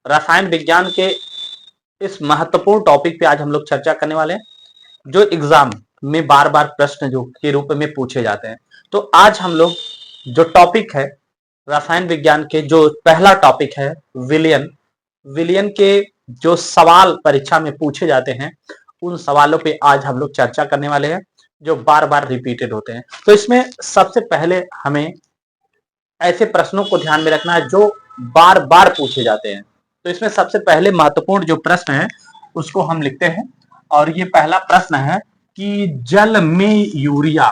रसायन विज्ञान के इस महत्वपूर्ण टॉपिक पे आज हम लोग चर्चा करने वाले हैं, जो एग्जाम में बार बार प्रश्न जो के रूप में पूछे जाते हैं। तो आज हम लोग जो टॉपिक है रसायन विज्ञान के, जो पहला टॉपिक है विलयन, विलयन के जो सवाल परीक्षा में पूछे जाते हैं उन सवालों पे आज हम लोग चर्चा करने वाले हैं, जो बार बार रिपीटेड होते हैं। तो इसमें सबसे पहले हमें ऐसे प्रश्नों को ध्यान में रखना है जो बार बार पूछे जाते हैं। तो इसमें सबसे पहले महत्वपूर्ण जो प्रश्न है उसको हम लिखते हैं, और ये पहला प्रश्न है कि जल में यूरिया,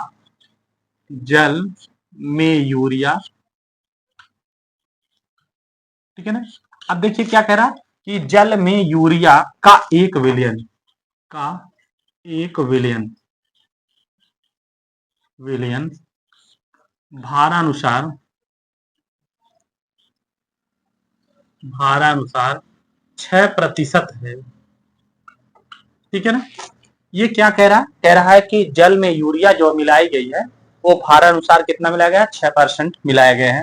जल में यूरिया, ठीक है ना। अब देखिए क्या कह रहा है कि जल में यूरिया का 1 विलियन, का 1 विलियन विलियन भारानुसार 6% है, ठीक है ना। ये क्या कह रहा है कि जल में यूरिया जो मिलाई गई है वो भारानुसार कितना मिलाया गया है, 6% मिलाया गया है,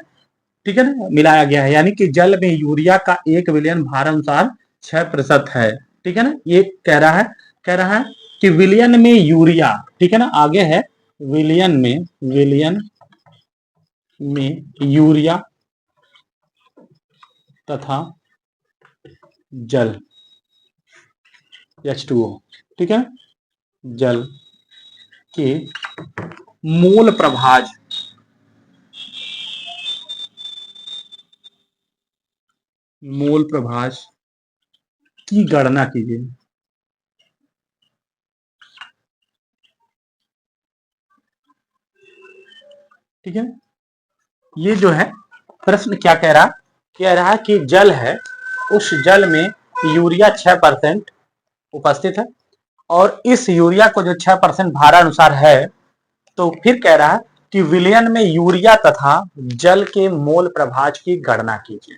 ठीक है ना, मिलाया गया है। यानी कि जल में यूरिया का 1 विलियन भारानुसार 6% है, ठीक है ना। ये कह रहा है कि विलियन में यूरिया, ठीक है ना, आगे है विलियन में यूरिया तथा जल H2O, ठीक है, जल के मोल प्रभाज की गणना कीजिए, ठीक है। ये जो है प्रश्न क्या कह रहा है कि जल है, उस जल में यूरिया 6% उपस्थित है, और इस यूरिया को जो 6% भारानुसार है, तो फिर कह रहा है कि विलयन में यूरिया तथा जल के मोल प्रभाज की गणना कीजिए,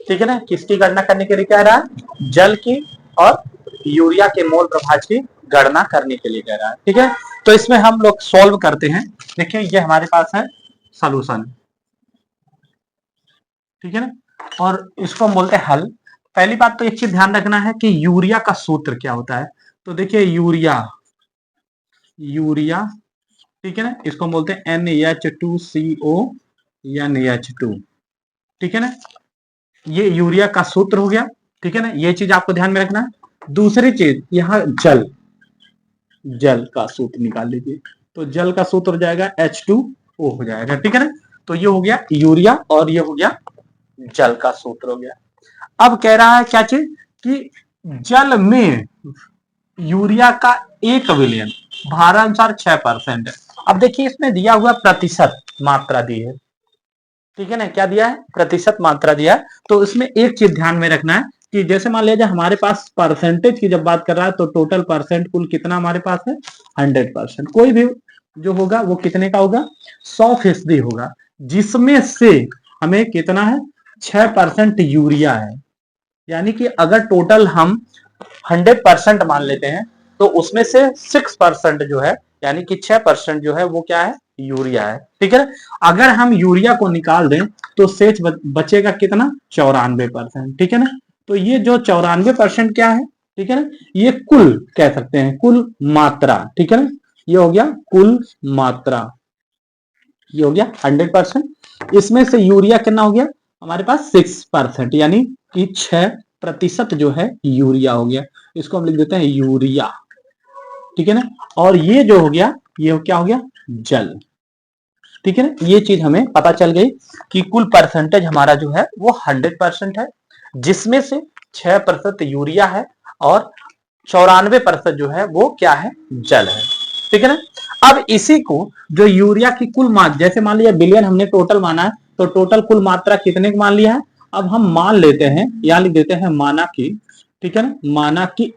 ठीक है ना। किसकी गणना करने के लिए कह रहा है, जल की और यूरिया के मोल प्रभाज की गणना करने के लिए कह रहा है, ठीक है। तो इसमें हम लोग सॉल्व करते हैं। देखिए ये हमारे पास है सॉल्यूशन, ठीक है ना, और इसको हम बोलते हैं हल। पहली बात तो एक चीज ध्यान रखना है कि यूरिया का सूत्र क्या होता है। तो देखिए यूरिया, ठीक है ना, इसको हम बोलते हैं NH2CO NH2, ठीक है ना। ये यूरिया का सूत्र हो गया, ठीक है ना, ये चीज आपको ध्यान में रखना है। दूसरी चीज यहाँ जल का सूत्र निकाल लीजिए, तो जल का सूत्र हो जाएगा H2O हो जाएगा, ठीक है ना। तो ये हो गया यूरिया और ये हो गया जल का सूत्र हो गया। अब कह रहा है क्या चीज कि जल में यूरिया का 1 विलियन भारानुसार 6% है। अब देखिए इसमें दिया हुआ प्रतिशत मात्रा दी है, ठीक है ना, क्या दिया है, प्रतिशत मात्रा दिया है। तो इसमें एक चीज ध्यान में रखना है कि जैसे मान लीजिए हमारे पास परसेंटेज की जब बात कर रहा है तो टोटल परसेंट कुल कितना हमारे पास है, 100%। कोई भी जो होगा वो कितने का होगा, 100% होगा, जिसमें से हमें कितना है, 6% यूरिया है। यानी कि अगर टोटल हम 100% मान लेते हैं तो उसमें से 6% जो है, यानी कि 6% जो है वो क्या है, यूरिया है, ठीक है ना। अगर हम यूरिया को निकाल दें तो शेष बचेगा कितना, 94%, ठीक है ना। तो ये जो 94% क्या है, ठीक है ना, ये कुल कह सकते हैं, कुल मात्रा, ठीक है ना, ये हो गया कुल मात्रा, ये हो गया 100%। इसमें से यूरिया कितना हो गया हमारे पास 6%, यानी कि 6% जो है यूरिया हो गया। इसको हम लिख देते हैं यूरिया, ठीक है ना। और ये जो हो गया ये क्या हो गया, जल, ठीक है ना। ये चीज हमें पता चल गई कि कुल परसेंटेज हमारा जो है वो 100% है, जिसमें से 6% यूरिया है और 94% जो है वो क्या है, जल है, ठीक है ना। अब इसी को जो यूरिया की कुल मात्रा, जैसे मान लिया बिलियन हमने टोटल माना है, तो टोटल कुल मात्रा कितने मान लिया है। अब हम मान लेते हैं, यहां लिख देते हैं माना की, ठीक है ना, माना की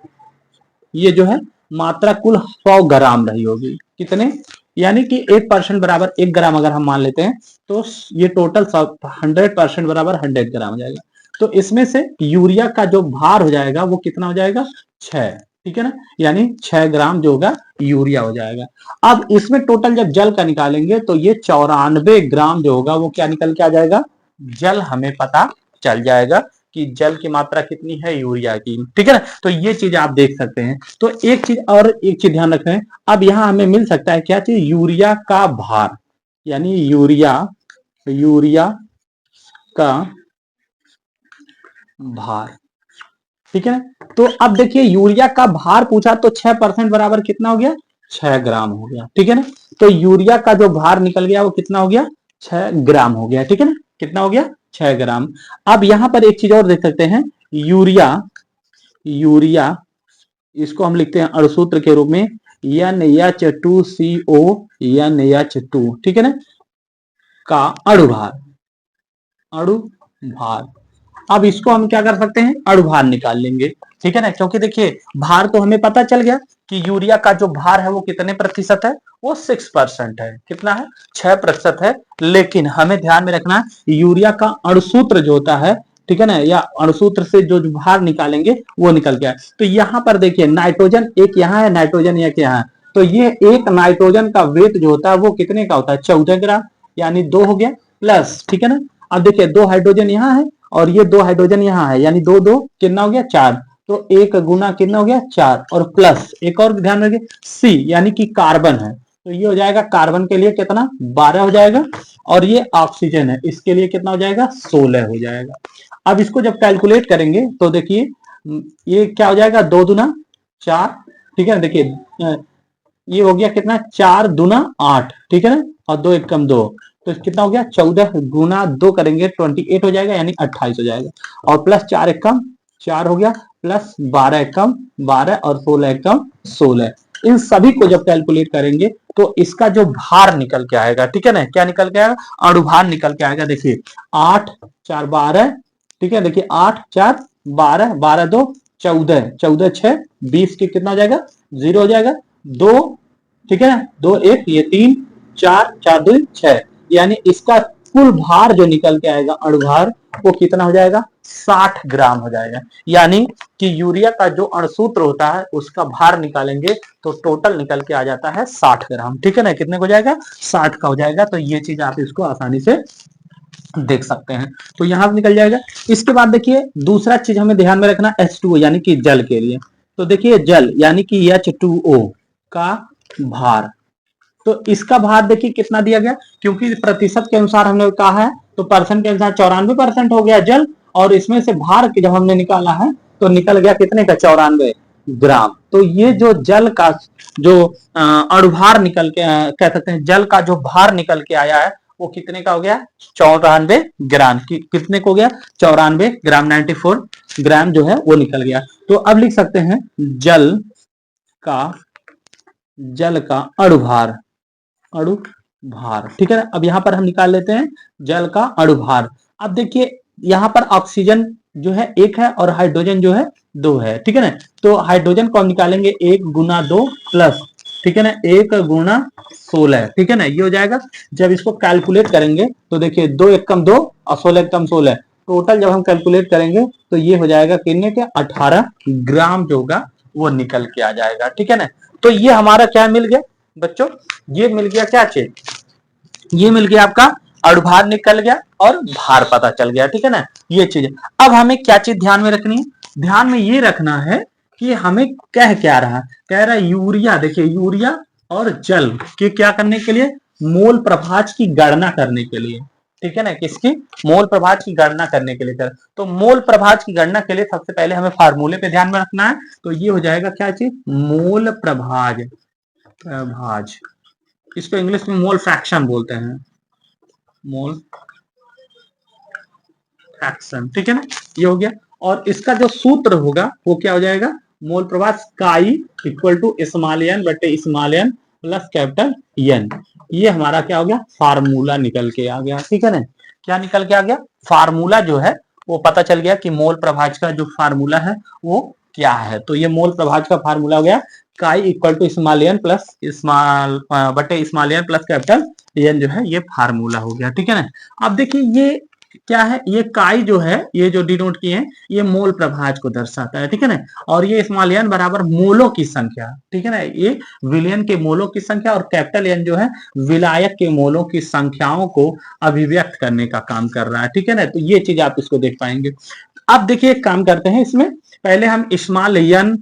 ये जो है मात्रा कुल 100 ग्राम रही होगी, कितने, यानी कि 1% बराबर 1 ग्राम अगर हम मान लेते हैं तो ये टोटल 100% बराबर 100 ग्राम हो जाएगा। तो इसमें से यूरिया का जो भार हो जाएगा वो कितना हो जाएगा, 6, ठीक है ना, यानी 6 ग्राम जो होगा यूरिया हो जाएगा। अब इसमें टोटल जब जल का निकालेंगे तो ये 94 ग्राम जो होगा वो क्या निकल के आ जाएगा, जल हमें पता चल जाएगा कि जल की मात्रा कितनी है यूरिया की, ठीक है ना। तो ये चीज आप देख सकते हैं। तो एक चीज ध्यान रखें, अब यहाँ हमें मिल सकता है क्या चीज, यूरिया का भार, यानी यूरिया का भार, ठीक है। तो अब देखिए यूरिया का भार पूछा तो 6% बराबर कितना हो गया, 6 ग्राम हो गया, ठीक है ना। तो यूरिया का जो भार निकल गया वो कितना हो गया, 6 ग्राम हो गया, ठीक है ना। कितना हो गया, 6 ग्राम। अब यहां पर एक चीज और देख सकते हैं, यूरिया इसको हम लिखते हैं अणुसूत्र के रूप में NH2CO, NH2, ठीक है ना, का अणुभार। अब इसको हम क्या कर सकते हैं, अणुभार निकाल लेंगे, ठीक है ना। क्योंकि देखिए भार तो हमें पता चल गया कि यूरिया का जो भार है वो कितने प्रतिशत है, वो 6% है। कितना है, 6% है। लेकिन हमें ध्यान में रखना है यूरिया का अणुसूत्र जो होता है, ठीक है ना, या अणुसूत्र से जो भार निकालेंगे वो निकल गया। तो यहाँ पर देखिए नाइट्रोजन एक यहाँ है, नाइट्रोजन एक यहाँ है। तो ये एक नाइट्रोजन का वेट जो होता है वो कितने का होता है, 14 ग्राम, यानी 2 हो गया प्लस, ठीक है ना। अब देखिए 2 हाइड्रोजन यहाँ है और ये 2 हाइड्रोजन यहाँ है, यानी 2 2 कितना हो गया, 4। तो 1 गुना कितना हो गया, 4, और प्लस एक और ध्यान रखिए सी, यानी कि कार्बन है, तो ये हो जाएगा कार्बन के लिए कितना, 12 हो जाएगा। और ये ऑक्सीजन है, इसके लिए कितना हो जाएगा, 16 हो जाएगा। अब इसको जब कैलकुलेट करेंगे तो देखिए ये क्या हो जाएगा, 2 दूना 4, ठीक है ना। देखिए ये हो गया कितना, 4 दूना 8, ठीक है ना, और 2 एक कम 2, तो कितना हो गया, 14 गुना 2 करेंगे 28 हो जाएगा, यानी 28 हो जाएगा। और प्लस 4 एक कम 4 हो गया, प्लस 12 एक कम 12, और 16 एक कम 16। इन सभी को जब कैलकुलेट करेंगे तो इसका जो भार निकल के आएगा, ठीक है ना, क्या निकल के आएगा, अणुभार निकल के आएगा। देखिए 8 4 12, ठीक है, देखिए 8 4 12, 12 2 14, 14 6 20 के कितना हो जाएगा, 0 हो जाएगा, 2, ठीक है ना, 2 1 ये 3 4 4 2 6, यानी इसका कुल भार जो निकल के आएगा अणुभार वो कितना हो जाएगा, 60 ग्राम हो जाएगा। यानी कि यूरिया का जो अणुसूत्र होता है उसका भार निकालेंगे तो टोटल निकल के आ जाता है 60 ग्राम, ठीक है ना। कितने को जाएगा, 60 का हो जाएगा। तो ये चीज आप इसको आसानी से देख सकते हैं, तो यहां से निकल जाएगा। इसके बाद देखिए दूसरा चीज हमें ध्यान में रखना, H2O यानी कि जल के लिए। तो देखिए जल यानी कि H2O का भार, तो इसका भार देखिए कितना दिया गया, क्योंकि प्रतिशत के अनुसार हमने कहा है तो परसेंट के अनुसार 94% हो गया जल, और इसमें से भार जब हमने निकाला है तो निकल गया कितने का, 94 ग्राम। तो ये जो जल का जो अणुभार निकल के कह सकते हैं जल का जो भार निकल के आया है वो कितने का हो गया, 94 ग्राम। कितने को हो गया, 94 ग्राम, 94 ग्राम जो है वो निकल गया। तो अब लिख सकते हैं का जल का अणुभार, ठीक है ना। अब यहां पर हम निकाल लेते हैं जल का अणुभार। अब देखिए यहां पर ऑक्सीजन जो है 1 है और हाइड्रोजन जो है 2 है, ठीक है ना। तो हाइड्रोजन को हम निकालेंगे 1 गुना 2 प्लस, ठीक है ना, 1 गुना 16, ठीक है ना, ये हो जाएगा। जब इसको कैलकुलेट करेंगे तो देखिए 2 एक कम 2 और 16 एक कम 16, टोटल जब हम कैलकुलेट करेंगे तो ये हो जाएगा कितने के, 18 ग्राम जो होगा वो निकल के आ जाएगा, ठीक है ना। तो ये हमारा क्या मिल गया बच्चों, ये मिल गया क्या चीज, ये मिल गया आपका अणुभार निकल गया और भार पता चल गया, ठीक है ना, ये चीज। अब हमें क्या चीज ध्यान में रखनी है, ध्यान में ये रखना है कि हमें कह क्या रहा है, कह रहा है यूरिया, देखिए यूरिया और जल के क्या करने के लिए, मोल प्रभाज की गणना करने के लिए, ठीक है ना, किसकी, मोल प्रभाज की गणना करने के लिए कर। तो मोल प्रभाज की गणना के लिए सबसे पहले हमें फार्मूले पे ध्यान में रखना है। तो ये हो जाएगा क्या चीज, मोल प्रभाज, इसको इंग्लिश में मोल फ्रैक्शन बोलते हैं, मोल फ्रैक्शन, ठीक है ना, ये हो गया। और इसका जो सूत्र होगा वो क्या हो जाएगा, मोल प्रभाज chi equal to small n बटे small n plus capital N. ये हमारा क्या हो गया, फार्मूला निकल के आ गया, ठीक है ना। क्या निकल के आ गया, फार्मूला जो है वो पता चल गया कि मोल प्रभाज का जो फार्मूला है वो क्या है। तो ये मोल प्रभाज का फार्मूला हो गया chi equal to small n plus small बटे small n plus capital n, जो है ये फार्मूला हो गया, ठीक है ना। अब देखिए ये क्या है, ये काई जो है, ये जो डिनोट किए हैं ये मोल प्रभाज को दर्शाता है, ठीक है ना। और ये स्मॉल एन बराबर मोलों की संख्या, ठीक है ना, ये विलयन के मोलों की संख्या, और कैपिटल एन जो है विलायक के मोलों की संख्याओं को अभिव्यक्त करने का काम कर रहा है, ठीक है ना। तो ये चीज आप इसको देख पाएंगे। अब देखिए एक काम करते हैं, इसमें पहले हम स्मॉल एन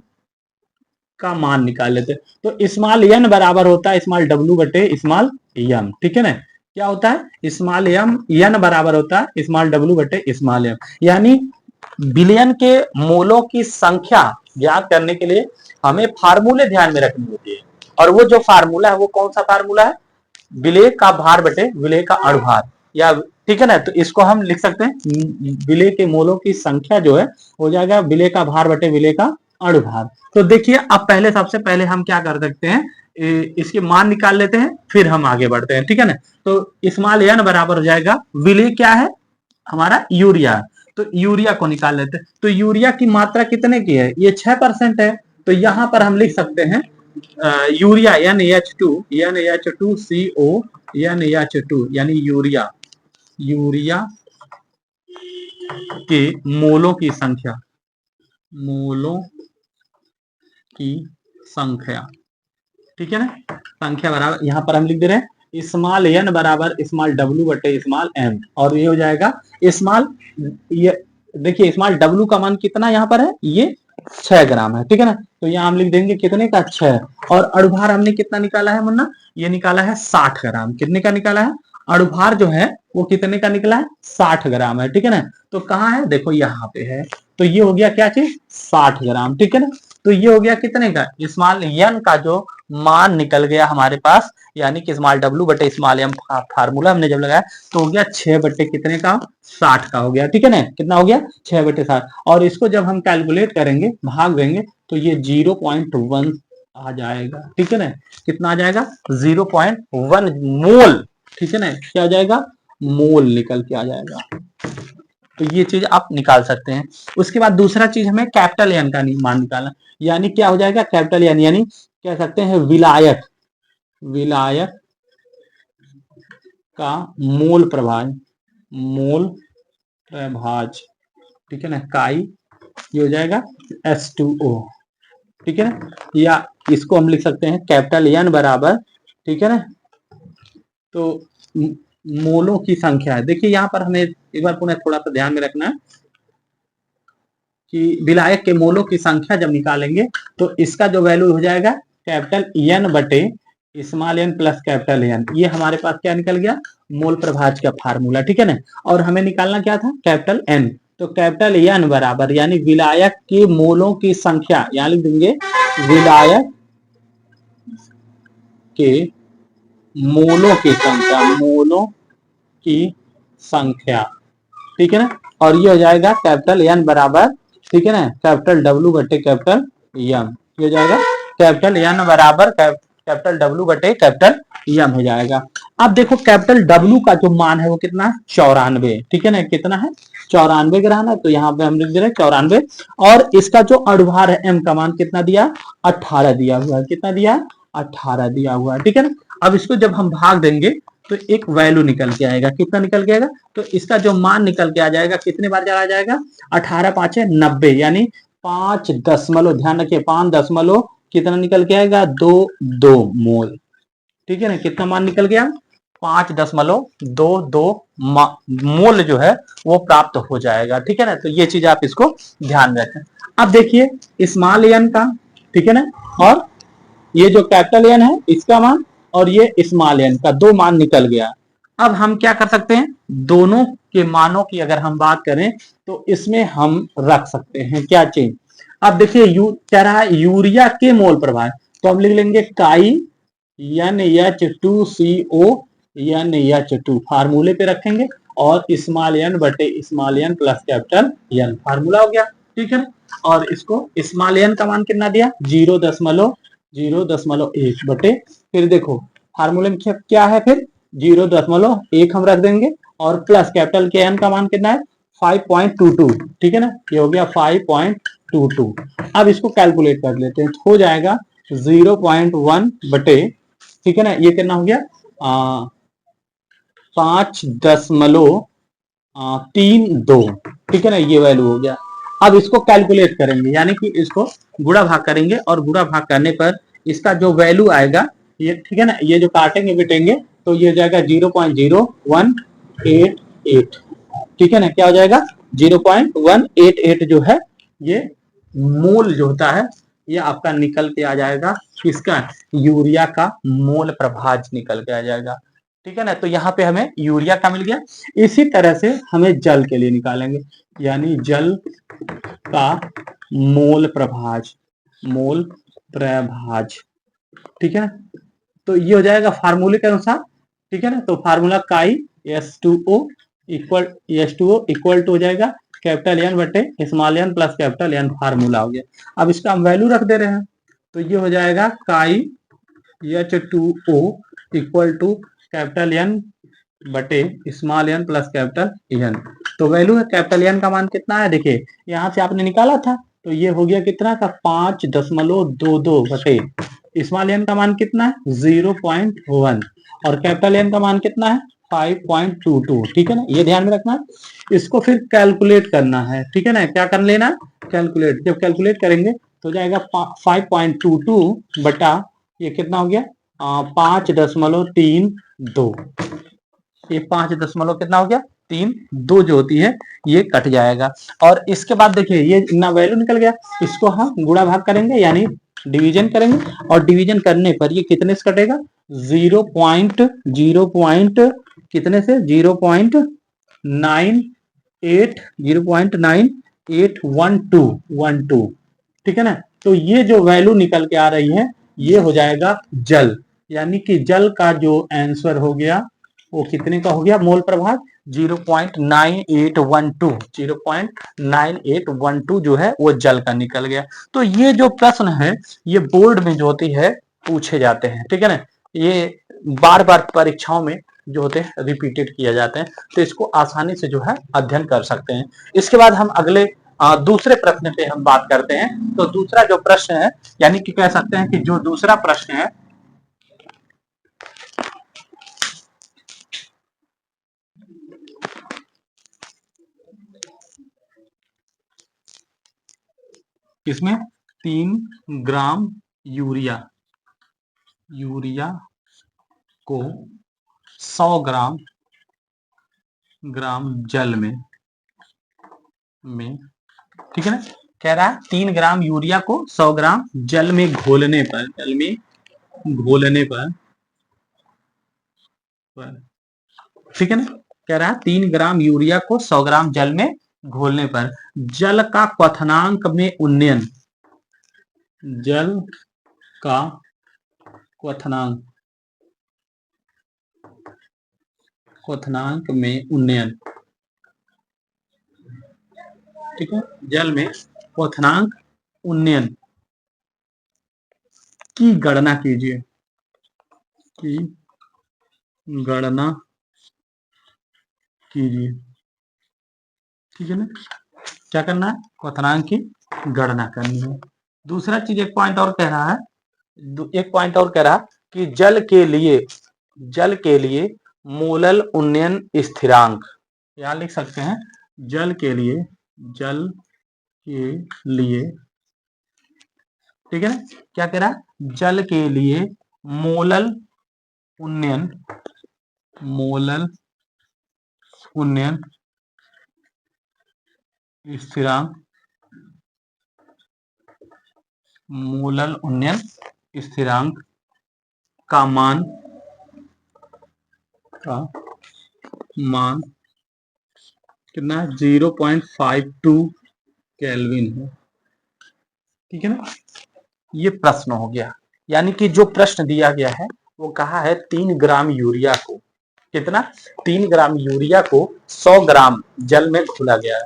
का मान निकाल लेते हैं। तो स्मॉल एन बराबर होता है स्मॉल डब्ल्यू बटे स्मॉल एम, ठीक है ना। क्या होता है, स्मॉल एन बराबर होता है स्मॉल डब्ल्यू बटे स्मॉल एम, यानी बिलियन के मोलों की संख्या ज्ञात करने के लिए हमें फार्मूले ध्यान में रखनी होती है। और वो जो फार्मूला है वो कौन सा फार्मूला है, विलेय का भार बटे विलेय का अणुभार, या ठीक है ना। तो इसको हम लिख सकते हैं विलेय के मोलों की संख्या जो है हो जाएगा विलेय का भार बटे विलेय का अणुभार। तो देखिए अब पहले सबसे पहले हम क्या कर सकते हैं, इसके मान निकाल लेते हैं, फिर हम आगे बढ़ते हैं, ठीक है ना। तो स्मॉल एन बराबर हो जाएगा, विलेय क्या है हमारा यूरिया, तो यूरिया को निकाल लेते हैं। तो यूरिया की मात्रा कितने की है, ये 6% है। तो यहां पर हम लिख सकते हैं यूरिया NH2CO NH2 यानी यूरिया के मोलों की संख्या, ठीक है ना। संख्या बराबर यहां पर हम लिख दे रहे हैं स्मॉल एन बराबर स्मॉल डब्ल्यू बटे स्मॉल एम, और ये हो जाएगा स्मॉल, ये देखिए स्मॉल डब्ल्यू का मान कितना यहाँ पर है, ये 6 ग्राम है, ठीक है ना। तो यहाँ हम लिख देंगे कितने का 6, और अणुभार हमने कितना निकाला है मुन्ना, ये निकाला है 60 ग्राम। कितने का निकाला है, अणुभार जो है वो कितने का निकला है, 60 ग्राम है, ठीक है ना। तो कहाँ है, देखो यहाँ पे है। तो ये हो गया क्या चीज, 60 ग्राम, ठीक है ना। तो ये हो गया कितने का, स्मॉल एन का जो मान निकल गया हमारे पास, यानी कि स्मॉल डब्ल्यू बटे स्मॉल एम फार्मूला हमने जब लगाया तो हो गया 6 बटे कितने का, 60 का हो गया, ठीक है ना। कितना हो गया, 6 बटे 60। और इसको जब हम कैलकुलेट करेंगे, भाग देंगे, तो ये 0.1 आ जाएगा, ठीक है ना। कितना आ जाएगा, 0.1 मोल, ठीक है ना। क्या आ जाएगा, मोल निकल के आ जाएगा। तो ये चीज आप निकाल सकते हैं। उसके बाद दूसरा चीज हमें कैपिटल एन का मान निकालना, यानी क्या हो जाएगा, कैपिटल एन यानी कह सकते हैं विलायक का मोल प्रभाज, ठीक है ना, काई, ये हो जाएगा H2O, ठीक है ना। या इसको हम लिख सकते हैं कैपिटल एन बराबर, ठीक है ना। तो मोलों की संख्या है, देखिए यहाँ पर हमें एक बार पुनः थोड़ा सा ध्यान में रखना है कि विलायक के मोलों की संख्या जब निकालेंगे तो इसका जो वैल्यू हो जाएगा कैपिटल एन बटे small n plus capital N, ये हमारे पास क्या निकल गया, मोल प्रभाज का फार्मूला, ठीक है ना। और हमें निकालना क्या था, कैपिटल एन। तो कैपिटल एन बराबर यानी विलायक के मोलों की संख्या, यहाँ लिख देंगे विलायक के मोलों की संख्या, ठीक है ना। और ये हो जाएगा कैपिटल एन बराबर, ठीक है ना, कैपिटल डब्ल्यू बटे कैपिटल एम, ये हो जाएगा कैपिटल एन बराबर कैपिटल डब्ल्यू बटे कैपिटल एम हो जाएगा। अब देखो कैपिटल डब्ल्यू का जो मान है वो कितना है, 94, ठीक है ना। कितना है, 94 ग्राम है। तो यहाँ पे हम लिख दे रहे हैं 94, और इसका जो अणुभार है एम का मान कितना दिया, 18 दिया हुआ है। कितना दिया, 18 दिया हुआ है, ठीक है ना। अब इसको जब हम भाग देंगे तो एक वैल्यू निकल के आएगा, कितना निकल के आएगा, तो इसका जो मान निकल के आ जाएगा, कितने बार चला जाएगा, 18 5 90, यानी 5 दशमलव, ध्यान रखिए 5 दशमलव कितना निकल के आएगा, 2 मोल, ठीक है ना। कितना मान निकल गया, 5.22 मोल जो है वो प्राप्त हो जाएगा, ठीक है ना। तो ये चीज आप इसको ध्यान रखें। अब देखिए स्मॉल एन का, ठीक है ना, और ये जो कैपिटल एन है इसका मान, और ये स्मॉल एन का, दो मान निकल गया। अब हम क्या कर सकते हैं, दोनों के मानों की अगर हम बात करें तो इसमें हम रख सकते हैं क्या चीज। अब देखिए कह रहा है यूरिया के मोल प्रभाव, तो हम लिख लेंगे काई NH2CO NH2 फार्मूले पे रखेंगे, और स्मॉल एन बटे small n plus capital N, formula हो गया, ठीक है। और इसको स्मॉल एन का मान कितना दिया, 0.1 बटे, फिर देखो फार्मूले में क्या है, फिर 0.1 हम रख देंगे, और प्लस कैपिटल के एन का मान कितना है, 5.22, ठीक है ना। ये हो गया 5.22। अब इसको कैलकुलेट कर लेते हैं, तो हो जाएगा 0.1 बटे, ठीक है ना, ये कितना हो गया 5.32, ठीक है ना, ये वैल्यू हो गया। अब इसको कैलकुलेट करेंगे, यानी कि इसको गुणा भाग करेंगे, और गुणा भाग करने पर इसका जो वैल्यू आएगा, ये ठीक है ना, ये जो काटेंगे बिटेंगे तो ये हो जाएगा 0.0188, ठीक है ना। क्या हो जाएगा 0.188 जो है ये मोल जो होता है ये आपका निकल के आ जाएगा, किसका, यूरिया का मोल प्रभाज निकल के आ जाएगा। ठीक है ना, तो यहाँ पे हमें यूरिया का मिल गया। इसी तरह से हमें जल के लिए निकालेंगे, यानी जल का मोल प्रभाज, मोल प्रभाज। ठीक है ना, तो ये हो जाएगा फार्मूले के अनुसार। ठीक है ना, तो फार्मूला काई H2O इक्वल टू हो जाएगा कैपिटल एन बटे small n plus capital N, formula हो गया। अब इसका हम वैल्यू रख दे रहे हैं, तो ये हो जाएगा chi H2O equal to capital N बटे small n plus capital n. तो वैल्यू है कैपिटल एन का मान कितना है, देखिए यहाँ से आपने निकाला था, तो ये हो गया कितना का 5.22 बटे स्मॉल एन का मान कितना है 0.1 और कैपिटल एन का मान कितना है 5.22। ठीक है ना, ये ध्यान में रखना। इसको फिर कैलकुलेट करना है। ठीक है ना, क्या कर लेना, कैलकुलेट। जब कैलकुलेट करेंगे तो जाएगा 5.22 बटा ये कितना हो गया 5.32। ये 5 कितना हो गया 3.2 जो होती है ये कट जाएगा। और इसके बाद देखिए ये ना वैल्यू निकल गया, इसको हम गुणा भाग करेंगे यानी डिवीजन करेंगे, और डिवीजन करने पर ये कितने से कटेगा 0.0 कितने से 0.98 ठीक है ना। तो ये जो वैल्यू निकल के आ रही है ये हो जाएगा जल, यानी कि जल का जो आंसर हो गया वो कितने का हो गया मोल प्रभाग 0.9812 जो है वो जल का निकल गया। तो ये जो प्रश्न है ये बोर्ड में जो होती है पूछे जाते हैं। ठीक है ना, ये बार बार परीक्षाओं में जो होते हैं रिपीटेड किया जाते हैं, तो इसको आसानी से जो है अध्ययन कर सकते हैं। इसके बाद हम अगले दूसरे प्रश्न पे हम बात करते हैं। तो दूसरा जो प्रश्न है, यानी कि कह सकते हैं कि जो दूसरा प्रश्न है इसमें 3 ग्राम यूरिया को 100 ग्राम जल में ठीक है ना, कह रहा है 3 ग्राम यूरिया को 100 ग्राम जल में घोलने पर ठीक है ना, कह रहा है 3 ग्राम यूरिया को 100 ग्राम जल में घोलने पर जल का क्वथनांक में उन्नयन, जल का क्वथनांक में उन्नयन, ठीक है, जल में क्वथनांक उन्नयन की गणना कीजिए, ठीक है ना, क्या करना है क्वथनांक की गणना करनी है। दूसरा चीज एक पॉइंट और कह रहा है, कि जल के लिए मोलल उन्नयन स्थिरांक, यहां लिख सकते हैं जल के लिए ठीक है ना, क्या कह रहा है जल के लिए मोलल उन्नयन स्थिरांक का मान कितना है 0.52 केल्विन है। ठीक है ना, ये प्रश्न हो गया, यानी कि जो प्रश्न दिया गया है वो कहा है 3 ग्राम यूरिया को कितना 3 ग्राम यूरिया को 100 ग्राम जल में घोला गया है,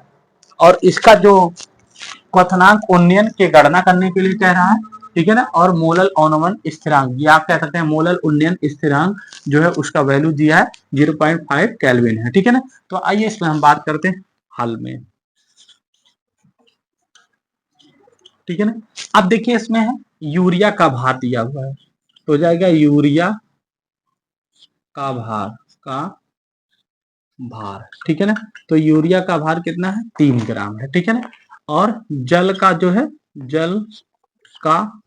और इसका जो क्वथनांक उन्नयन की गणना करने के लिए कह रहा है। ठीक है ना, और मोलल अवनमन स्थिरांक, ये आप कह सकते हैं मोलल उन्नयन स्थिरांक जो है उसका वैल्यू दिया है 0.5 केल्विन है। ठीक है ना, तो आइए इसमें हम बात करते हैं हल में। ठीक है ना, अब देखिए इसमें है यूरिया का भार दिया हुआ है, तो जाएगा यूरिया का भार ठीक है ना, तो यूरिया का भार कितना है 3 ग्राम है। ठीक है ना, और जल का जो है जल का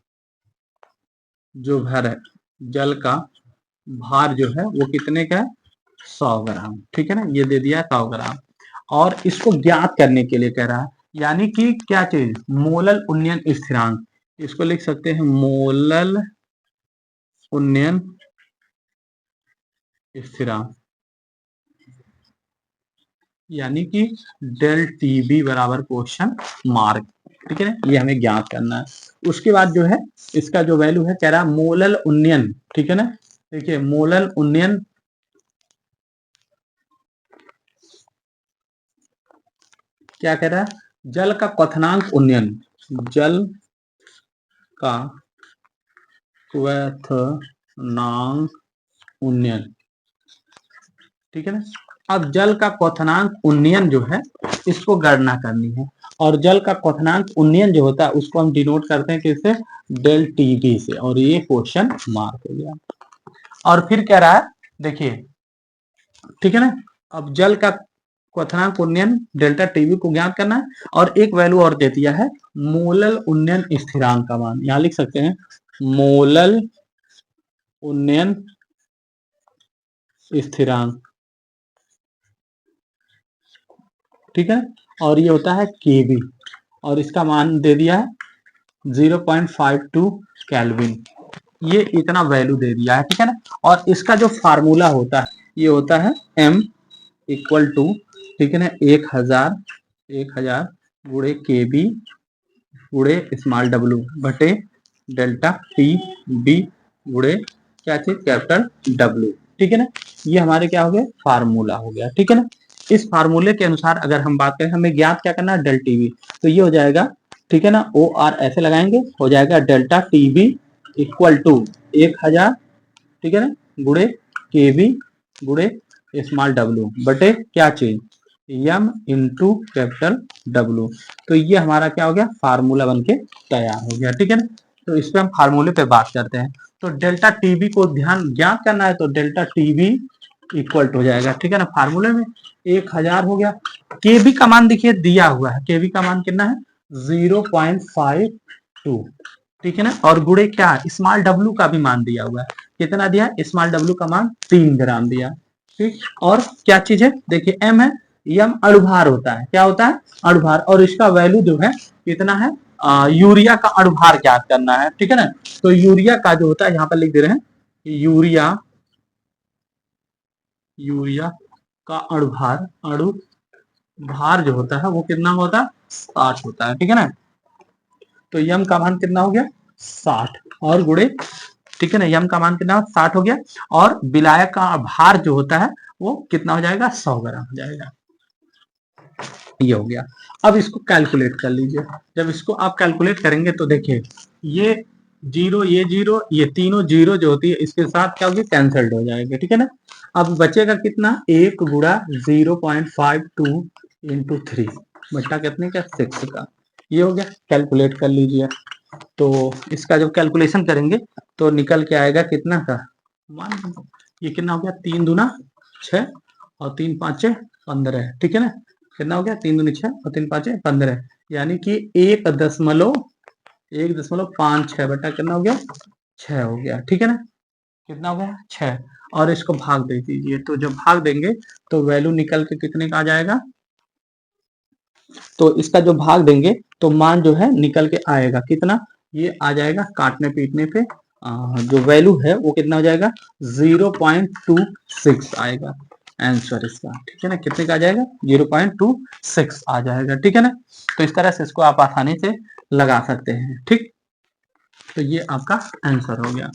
जो भर है जल का भार जो है वो कितने का है 100 ग्राम। ठीक है ना, ये दे दिया 100 ग्राम, और इसको ज्ञात करने के लिए कह रहा है, यानी कि क्या चीज, मोलल उन्नयन स्थिरांक। इसको लिख सकते हैं मोलल उन्नयन स्थिरांक, यानी कि डेल टी बी बराबर क्वेश्चन मार्क। ठीक है ना, ये हमें ज्ञात करना है। उसके बाद जो है इसका जो वैल्यू है, कह रहा है मोलल उन्नयन। ठीक है ना, देखिए मोलल उन्नयन क्या कह रहा है, जल का क्वथनांक उन्नयन, जल का क्वथनांक उन्नयन। ठीक है ना, अब जल का क्वथनांक उन्नयन जो है इसको गणना करनी है, और जल का क्वथनांक उन्नयन जो होता है उसको हम डिनोट करते हैं किससे, डेल टी बी से, और ये क्वेश्चन मार्क हो गया। और फिर कह रहा है, देखिए ठीक है ना, अब जल का क्वथनांक उन्नयन डेल्टा टीबी को ज्ञात करना है, और एक वैल्यू और दे दिया है मोलल उन्नयन स्थिरांक का मान। यहां लिख सकते हैं मोलल उन्नयन स्थिरांक। ठीक है, और ये होता है केवी, और इसका मान दे दिया है 0.52 केल्विन। ये इतना वैल्यू दे दिया है। ठीक है ना, और इसका जो फार्मूला होता है ये होता है m इक्वल टू, ठीक है ना, 1000 गुणे के बी गुणे स्मॉल डब्ल्यू बटे डेल्टा टी बी गुणे क्या चीज, कैपिटल डब्ल्यू। ठीक है ना, ये हमारे क्या हो गया, फार्मूला हो गया। ठीक है ना, इस फार्मूले के अनुसार अगर हम बात करें, हमें ज्ञात क्या करना है, डेल टी बी। तो ये हो जाएगा, ठीक है ना, ओ आर ऐसे लगाएंगे, हो जाएगा delta T B equal to 1000, ठीक है ना, गुणे के बी गुणे स्मॉल डब्ल्यू बटे क्या चीज, एम इंटू कैपिटल डब्ल्यू। तो ये हमारा क्या हो गया, फार्मूला बन के तैयार हो गया। ठीक है ना, तो इस पे हम फार्मूले पे बात करते हैं। तो डेल्टा टीबी को ध्यान ज्ञात करना है, तो डेल्टा टीबी इक्वल हो जाएगा, ठीक है ना, फार्मूले में 1000 हो गया। केबी का मान देखिए दिया हुआ है, केबी का मान कितना है 0.52, ठीक है ना, और गुणे क्या, स्मॉल डब्ल्यू का भी मान दिया हुआ है, कितना दिया है, स्मॉल डब्ल्यू का मान 3 ग्राम दिया। ठीक, और क्या चीज है, देखिए एम है, एम अणुभार होता है, क्या होता है, अणुभार, और इसका वैल्यू जो है कितना है, यूरिया का अणुभार ज्ञात करना है। ठीक है ना, तो यूरिया का जो होता है यहाँ पर लिख दे रहे हैं, यूरिया का अणुभार जो होता है वो कितना होता है, 60 होता है। ठीक है ना, तो यम का मान कितना हो गया 60, और गुणे, ठीक है ना, यम का मान कितना 60 हो गया, और विलायक का भार जो होता है वो कितना हो जाएगा 100 ग्राम हो जाएगा। ये हो गया। अब इसको कैलकुलेट कर लीजिए। जब इसको आप कैलकुलेट करेंगे तो देखिए ये जीरो, ये तीनों जीरो जो होती है इसके साथ क्या होगी, कैंसल्ड हो जाएगा। ठीक है ना, अब बचेगा कितना, 1 गुणा 0.52 इंटू 3 बट्टा कितने का 6 का। ये हो गया, कैलकुलेट कर लीजिए। तो इसका जब कैलकुलेशन करेंगे तो निकल के आएगा कितना का, मान ये कितना हो गया, 3 दूना 6 और 3 5 15। ठीक है ना, कितना हो गया, 3 दूनी 6 और 3 5 15, यानी कि 1.56 बटा कितना हो गया 6 हो गया। ठीक है ना, कितना हो गया 6, और इसको भाग दे दीजिए, तो जब भाग देंगे तो वैल्यू निकल के कितने का आ जाएगा, तो इसका जो भाग देंगे तो मान जो है निकल के आएगा कितना, ये आ जाएगा काटने पीटने पे जो वैल्यू है वो कितना हो जाएगा 0.26 आएगा आंसर इसका। ठीक है ना, कितने का आ जाएगा 0.26 आ जाएगा। ठीक है ना, तो इस तरह से इसको आप आसानी से लगा सकते हैं। ठीक, तो ये आपका आंसर हो गया।